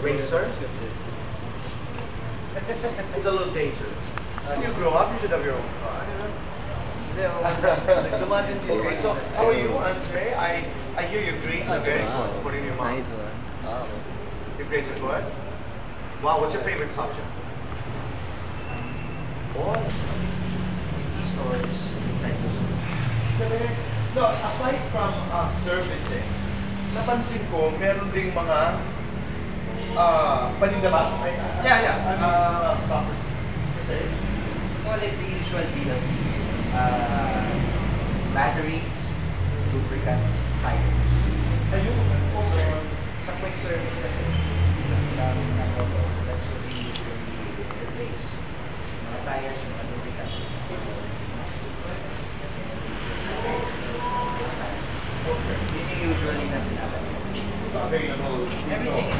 Racer? It's a little dangerous. When you grow up, you should have your own car. Okay, so how are you, Andre? I hear your grades are very good. Put in your mouth. Nice one. Wow. Your grades are good? Wow, what's your favorite subject? All. Stores inside Luzon. No, aside from servicing, napansin ko meron ding mga paninda ba? Yeah. Stuff for sale. Call it the usual deal. Batteries, lubricants, tires. Ayun. Okay. Sa quick service kasi, namin ng auto, that's what we usually replace. Mga tires, mga lubricants. Okay. Yun yung usually na pinapagawa. So available dito. Everything is